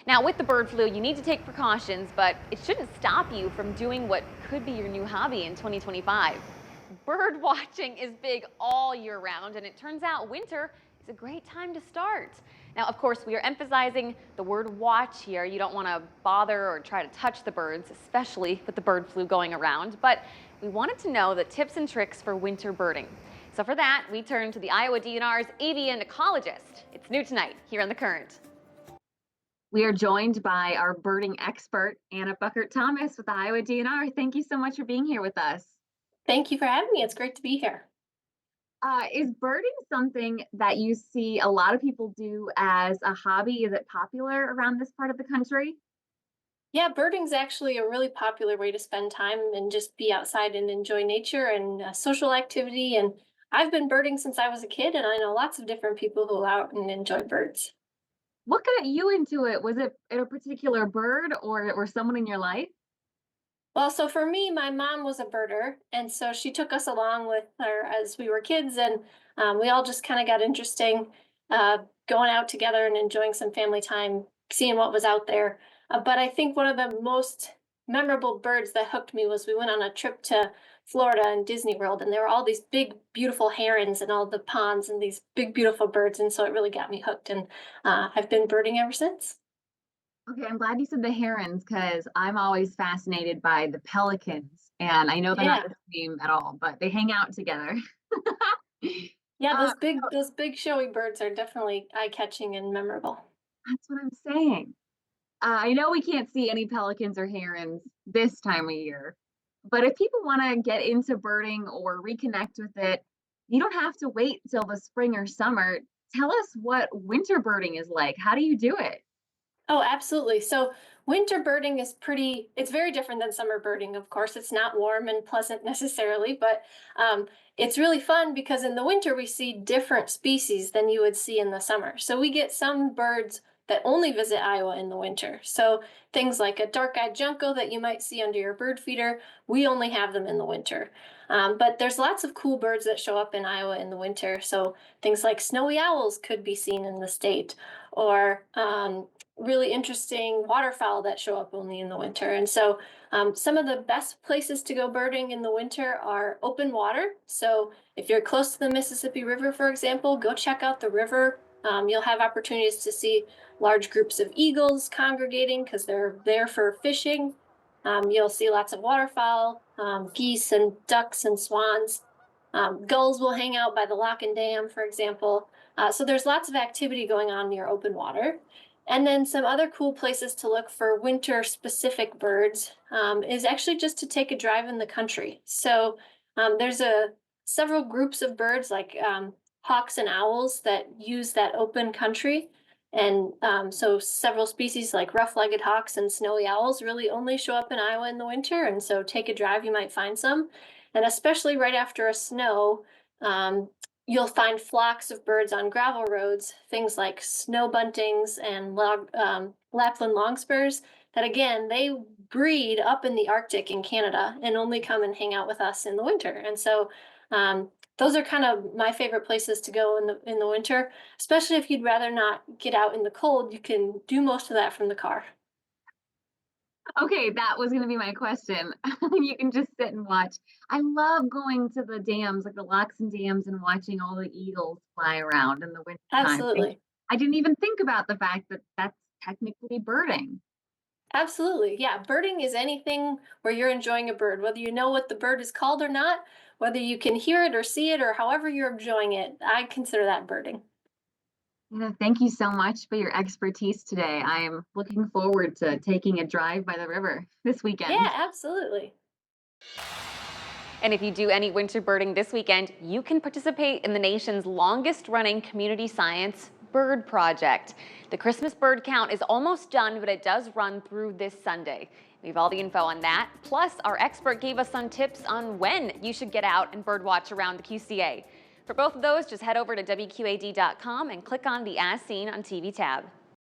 Now, with the bird flu, you need to take precautions, but it shouldn't stop you from doing what could be your new hobby in 2025. Bird watching is big all year round, and it turns out winter is a great time to start. Now, of course, we are emphasizing the word watch here. You don't want to bother or try to touch the birds, especially with the bird flu going around, but we wanted to know the tips and tricks for winter birding. So for that, we turn to the Iowa DNR's avian ecologist. It's new tonight here on The Current. We are joined by our birding expert, Anna Buckert Thomas with the Iowa DNR. Thank you so much for being here with us. Thank you for having me. It's great to be here. Is birding something that you see a lot of people do as a hobby? Is it popular around this part of the country? Yeah, birding's actually a really popular way to spend time and just be outside and enjoy nature and social activity. And I've been birding since I was a kid, and I know lots of different people who go out and enjoy birds. What got you into it? Was it a particular bird or someone in your life? Well, so for me, my mom was a birder, and so she took us along with her as we were kids, and we all just kind of got interesting, going out together and enjoying some family time, seeing what was out there. But I think one of the most memorable birds that hooked me was we went on a trip to Florida and Disney World, and there were all these big, beautiful herons and all the ponds and these big, beautiful birds, and so it really got me hooked, and I've been birding ever since. Okay, I'm glad you said the herons because I'm always fascinated by the pelicans, and I know they're not Yeah. the same at all, but they hang out together. Yeah, Uh, those big showy birds are definitely eye-catching and memorable. that's what I'm saying. I know we can't see any pelicans or herons this time of year, but if people want to get into birding or reconnect with it, you don't have to wait till the spring or summer. Tell us what winter birding is like. How do you do it? Oh, absolutely. So winter birding it's very different than summer birding. Of course, it's not warm and pleasant necessarily, but it's really fun because in the winter we see different species than you would see in the summer. So we get some birds that only visit Iowa in the winter. So things like a dark-eyed junco that you might see under your bird feeder, we only have them in the winter. But there's lots of cool birds that show up in Iowa in the winter. So things like snowy owls could be seen in the state, or really interesting waterfowl that show up only in the winter. And so, some of the best places to go birding in the winter are open water. So, if you're close to the Mississippi River, for example, go check out the river. You'll have opportunities to see large groups of eagles congregating because they're there for fishing. You'll see lots of waterfowl, geese and ducks and swans. Gulls will hang out by the lock and dam, for example. So there's lots of activity going on near open water. And then some other cool places to look for winter specific birds is actually just to take a drive in the country. So there's a several groups of birds like hawks and owls that use that open country. And so several species like rough-legged hawks and snowy owls really only show up in Iowa in the winter. And so take a drive, you might find some. And especially right after a snow, um, you'll find flocks of birds on gravel roads, things like snow buntings and Lapland longspurs, that again, they breed up in the Arctic in Canada and only come and hang out with us in the winter. And so those are kind of my favorite places to go in the winter, especially if you'd rather not get out in the cold. You can do most of that from the car. Okay, that was going to be my question. You can just sit and watch. I love going to the dams, like the locks and dams, and watching all the eagles fly around in the wintertime. Absolutely. I didn't even think about the fact that that's technically birding. Absolutely. Yeah. Birding is anything where you're enjoying a bird, whether you know what the bird is called or not, whether you can hear it or see it or however you're enjoying it. I consider that birding. Thank you so much for your expertise today. I am looking forward to taking a drive by the river this Yeah, weekend. absolutely. And if you do any winter birding this weekend, you can participate in the nation's longest running community science bird project. The Christmas bird count is almost done, but it does run through this Sunday. We have all the info on that. Plus, our expert gave us some tips on when you should get out and bird watch around the QCA. For both of those, just head over to WQAD.com and click on the As Seen on TV tab.